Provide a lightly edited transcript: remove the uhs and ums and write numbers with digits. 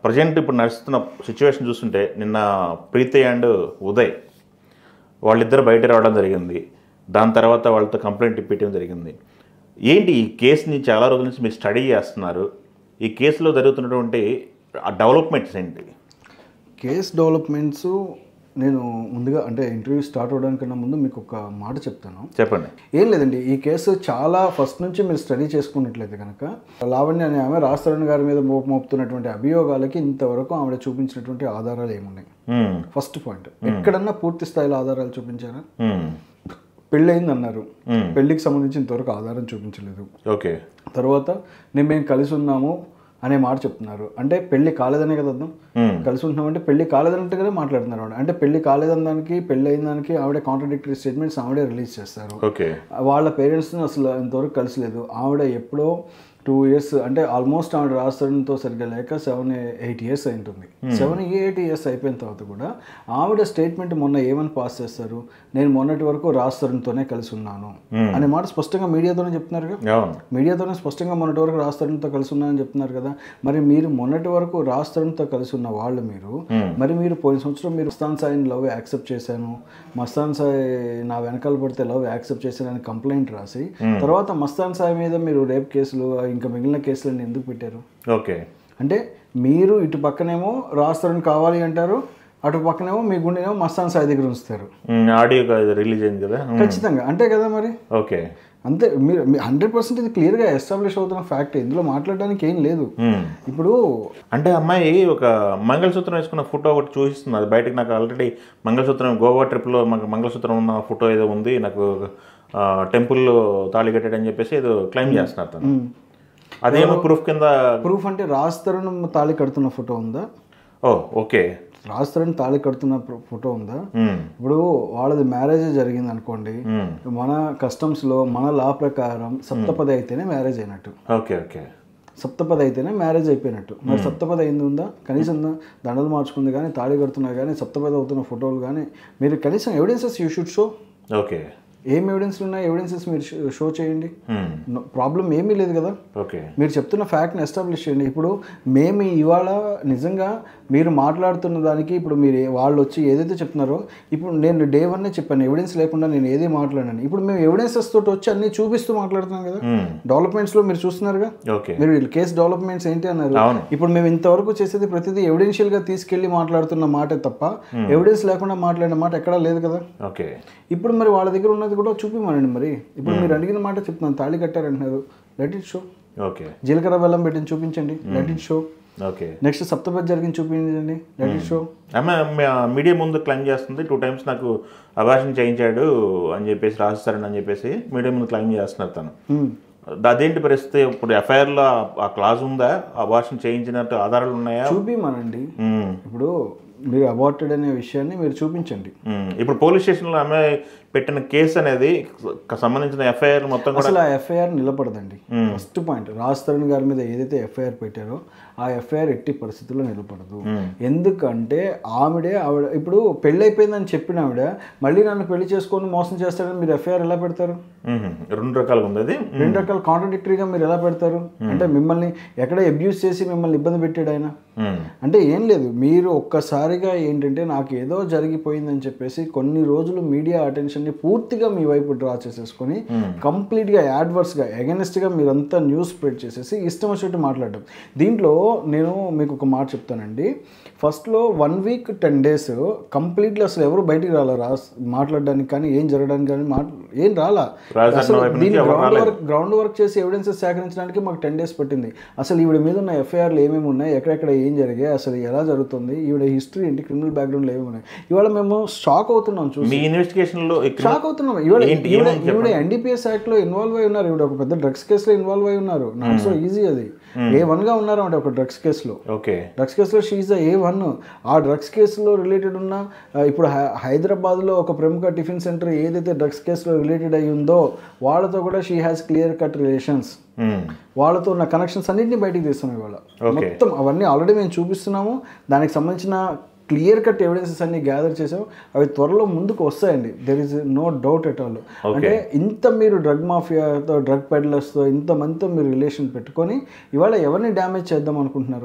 Present ఇప్పుడు నడుస్తున్న situation చూస్తుంటే నిన్న ప్రీతి అండ్ ఉదయ్ వాళ్ళిద్దరు బయట రావడం జరిగింది. దాని తర్వాత వాళ్ళతో కంప్లైంట్ ఇప్పించడం జరిగింది. ఏంటి ఈ కేసుని చాలా రోజుల నుంచి మీరు స్టడీ చేస్తున్నారు, ఈ కేసులో జరుగుతున్నటువంటి డెవలప్మెంట్స్ ఏంటి? కేస్ డెవలప్మెంట్స్ నేను ముందుగా అంటే ఇంటర్వ్యూ స్టార్ట్ అవ్వడానికన్నా ముందు మీకు ఒక మాట చెప్తాను. చెప్పండి. ఏం లేదండి, ఈ కేసు చాలా ఫస్ట్ నుంచి మీరు స్టడీ చేసుకున్నట్లయితే కనుక లావణ్య అనే ఆమె రాజ్ గారి మీద మోపుతున్నటువంటి అభియోగాలకి ఇంతవరకు ఆవిడ చూపించినటువంటి ఆధారాలు ఏమున్నాయి? ఫస్ట్ పాయింట్, ఎక్కడన్నా పూర్తి స్థాయిలో ఆధారాలు చూపించారా? పెళ్ళయింది అన్నారు, పెళ్లికి సంబంధించి ఇంతవరకు ఆధారం చూపించలేదు. ఓకే. తర్వాత మేము కలిసి ఉన్నాము అనే మాట చెప్తున్నారు, అంటే పెళ్లి కాలేదనే కదా అర్థం. కలిసి ఉంటున్నామంటే పెళ్లి కాలేదన్నట్టుగానే మాట్లాడుతున్నారు ఆవిడ. అంటే పెళ్లి కాలేదని దానికి పెళ్లి అయిన దానికి ఆవిడ కాంట్రాడిక్టరీ స్టేట్మెంట్స్ ఆవిడే రిలీజ్ చేస్తారు. వాళ్ళ పేరెంట్స్ని అసలు ఇంతవరకు కలిసిలేదు. ఆవిడ ఎప్పుడో 2 years అంటే ఆల్మోస్ట్ ఆవిడ రాజస్థాన్తో సరిగ్గా లేక 7-8 years అయింటుంది. 7-8 years అయిపోయిన తర్వాత కూడా ఆవిడ స్టేట్మెంట్ మొన్న ఏమని పాస్ చేస్తారు, నేను మొన్నటి వరకు రాజస్థాన్తోనే కలిసి ఉన్నాను అనే మాట స్పష్టంగా మీడియాతోనే చెప్తున్నారు కదా. మీడియాతోనే స్పష్టంగా మొన్నటి వరకు రాజస్థాన్తో కలిసి ఉన్నానని చెప్తున్నారు కదా. మరి మీరు మొన్నటి వరకు రాజస్థాన్తో కలిసి ఉన్న వాళ్ళు మరి మీరు పోయిన సంవత్సరం మీరు మస్తాన్ సాయిని లవ్ యాక్సెప్ట్ చేశాను, మస్తాన్ సాయి నా వెనకాల పడితే లవ్ యాక్సెప్ట్ చేశానని కంప్లైంట్ రాసి తర్వాత మస్తాన్ సాయి మీద మీరు రేప్ కేసులు ఇంకా మిగిలిన కేసులన్నీ ఎందుకు పెట్టారు? ఓకే. అంటే మీరు ఇటు పక్కనేమో రాజస్థాన్ కావాలి అంటారు, అటు పక్కనేమో మీ గుండెనేమో మస్తాన్ సాయి దగ్గర ఉంచుతారు. ఆడియో రిలీజ్ అయింది కదా. ఖచ్చితంగా అంతే కదా మరి. ఓకే. అంతే, మీరు 100% ఇది క్లియర్గా ఎస్టాబ్లిష్ అవుతున్న ఫ్యాక్ట్, ఇందులో మాట్లాడడానికి ఏం లేదు. ఇప్పుడు అంటే అమ్మాయి ఒక మంగళసూత్రం వేసుకున్న ఫోటో ఒకటి చూపిస్తుంది, అది బయటకు నాకు ఆల్రెడీ మంగళసూత్రం గోవా ట్రిప్లో మాకు మంగళసూత్రం ఉన్న ఫోటో ఏదో ఉంది, నాకు టెంపుల్లో తాళి కట్టాడని చెప్పేసి ఏదో క్లెయిమ్ చేస్తున్నారు తను. అదేమో ప్రూఫ్ కింద. ప్రూఫ్ అంటే రాజ్ తరుణ్ తాళి కడుతున్న ఫోటో ఉందా? ఓకే. రాజ్ తరుణ్ తాళి కడుతున్న ఫోటో ఉందా? ఇప్పుడు వాళ్ళది మ్యారేజ్ జరిగింది అనుకోండి, మన కస్టమ్స్లో మన లా ప్రకారం సప్తపది అయితేనే మ్యారేజ్ అయినట్టు. ఓకే. ఓకే. సప్తపది అయితేనే మ్యారేజ్ అయిపోయినట్టు. మరి సప్తపది అయింది ఉందా? కనీసం దండలు మార్చుకుంది కానీ, తాళి కడుతున్నా కానీ, సప్తపది అవుతున్న ఫోటోలు కానీ మీరు కనీసం evidences you should show. Okay. ఏం ఎవిడెన్స్లు ఉన్నాయి, ఎవిడెన్సెస్ మీరు షో చేయండి, ప్రాబ్లం ఏమీ లేదు కదా. ఓకే. మీరు చెప్తున్న ఫ్యాక్ట్ని ఎస్టాబ్లిష్ చేయండి. ఇప్పుడు మేము ఇవాళ నిజంగా మీరు మాట్లాడుతున్న దానికి ఇప్పుడు మీరు వాళ్ళు వచ్చి ఏదైతే చెప్తున్నారో, ఇప్పుడు నేను Day 1 చెప్పాను ఎవిడెన్స్ లేకుండా నేను ఏది మాట్లాడాను. ఇప్పుడు మేము ఎవిడెన్సెస్ తోటి వచ్చి అన్ని చూపిస్తూ మాట్లాడుతున్నాం కదా. డెవలప్మెంట్స్లో మీరు చూస్తున్నారుగా, మీరు కేసు డెవలప్మెంట్స్ ఏంటి అన్నారు. ఇప్పుడు మేము ఇంతవరకు చేసేది ప్రతిదీ ఎవిడెన్షియల్గా తీసుకెళ్లి మాట్లాడుతున్న మాట తప్ప ఎవిడెన్స్ లేకుండా మాట్లాడిన మాట ఎక్కడా లేదు కదా. ఓకే. ఇప్పుడు మరి వాళ్ళ దగ్గర ఉన్నది కూడా చూపిమనండి. మరి ఇప్పుడు మీరు అడిగిన మాట చెప్తున్నాను, తాళి కట్టారంటున్నారు, లెట్ ఇట్ షో. ఓకే. జీలకర్ర బెల్లం పెట్టింది చూపించండి, let it show. Okay. Next సప్తపది జరిగింది చూపించండి, లెట్ ఇట్ షో. మీడియా ముందు క్లైమ్ చేస్తుంది 2 times నాకు అబార్షన్ చేయించాడు అని చెప్పేసి రాజస్థాన్ అని చెప్పేసి మీడియా ముందు క్లైమ్ చేస్తున్నారు తను. అదేంటి పరిస్థితి? ఇప్పుడు ఎఫ్ఐఆర్లో ఆ క్లాజ్ ఉందా? అబార్షన్ చేయించినట్టు ఆధారాలు ఉన్నాయా? చూపిమనండి. ఇప్పుడు మీరు అబార్టెడ్ అనే విషయాన్ని మీరు చూపించండి. ఇప్పుడు పోలీస్ స్టేషన్లో ఆమె పెట్టిన కేసు అనేది సంబంధించిన ఎఫ్ఐఆర్ మొత్తం అసలు ఆ ఎఫ్ఐఆర్ నిలబడదండి. ఫస్ట్ పాయింట్, రాజ్ తరుణ్ గారి మీద ఏదైతే ఎఫ్ఐఆర్ పెట్టారో ఆ ఎఫ్ఐఆర్ ఎట్టి పరిస్థితుల్లో నిలబడదు. ఎందుకంటే ఆవిడ ఇప్పుడు పెళ్ళి అయిపోయిందని చెప్పిన ఆవిడ మళ్ళీ నన్ను పెళ్లి చేసుకొని మోసం చేస్తాడని మీరు ఎఫ్ఐఆర్ ఎలా పెడతారు? 2 రకాలుగా ఉంది అది. 2 రకాల కాంట్రాడిక్టరీగా మీరు ఎలా పెడతారు? అంటే మిమ్మల్ని ఎక్కడ అబ్యూస్ చేసి మిమ్మల్ని ఇబ్బంది పెట్టాడు ఆయన అంటే ఏం లేదు. మీరు ఒక్కసారిగా ఏంటంటే నాకు ఏదో జరిగిపోయిందని చెప్పేసి కొన్ని రోజులు మీడియా అటెన్షన్ని పూర్తిగా మీ వైపు డ్రా చేసేసుకొని కంప్లీట్గా యాడ్వర్స్గా అగెనిస్ట్గా మీరంతా న్యూస్ స్ప్రెడ్ చేసేసి ఇష్టం వచ్చినట్టు మాట్లాడడం. దీంట్లో నేను మీకు ఒక మాట చెప్తానండి. ఫస్ట్లో 1 week 10 days కంప్లీట్లీ అసలు ఎవరు బయటికి రాలా మాట్లాడడానికి కానీ ఏం జరగడానికి కానీ ఏం రాలా. అసలు దీన్ని గ్రౌండ్ వర్క్ చేసి ఎవిడెన్సెస్ సేకరించడానికి మాకు 10 days పట్టింది. అసలు ఈవిడ మీద ఉన్న ఎఫ్ఐఆర్లు ఏమేమి ఉన్నాయి, ఎక్కడెక్కడ ఏం జరిగాయి, అసలు ఎలా జరుగుతుంది, ఈవిడ హిస్టరీ ఏంటి, క్రిమినల్ బ్యాక్గ్రౌండ్లో ఏమేమి ఉన్నాయి, ఇవాళ మేము షాక్ అవుతున్నాం చూసి. ఇన్వెస్టిగేషన్లో షాక్ అవుతున్నాం. ఈవిడ NDPS యాక్ట్లో ఇన్వాల్వ్ అయి ఉన్నారు, ఈవిడ ఒక పెద్ద డ్రగ్స్ కేసులో ఇన్వాల్వ్ అయి ఉన్నారు. నాట్ సో ఈజీ అది. A1గా ఉన్నారు అంటే ఒక డ్రగ్స్ కేసులో. డ్రగ్స్ కేసులో షీఈ్ A1. ఆ డ్రగ్స్ కేసులో రిలేటెడ్ ఉన్న ఇప్పుడు హైదరాబాద్లో ఒక ప్రముఖ టిఫిన్ సెంటర్ ఏదైతే డ్రగ్స్ కేసులో రిలేటెడ్ అయ్యి ఉందో వాళ్ళతో కూడా she has clear cut relations. వాళ్ళతో ఉన్న కనెక్షన్స్ అన్నింటినీ బయటికి తీస్తున్నాం ఇవాళ. మొత్తం అవన్నీ ఆల్రెడీ మేము చూపిస్తున్నాము. దానికి సంబంధించిన క్లియర్ కట్ ఎవిడెన్సెస్ అన్ని గ్యాదర్ చేసాం. అవి త్వరలో ముందుకు వస్తాయండి. There is no doubt at all. అంటే ఇంత మీరు డ్రగ్ మాఫియాతో, డ్రగ్ పెడ్లర్స్తో, ఇంతమందితో మీరు రిలేషన్ పెట్టుకొని ఇవాళ ఎవరిని డ్యామేజ్ చేద్దాం అనుకుంటున్నారు?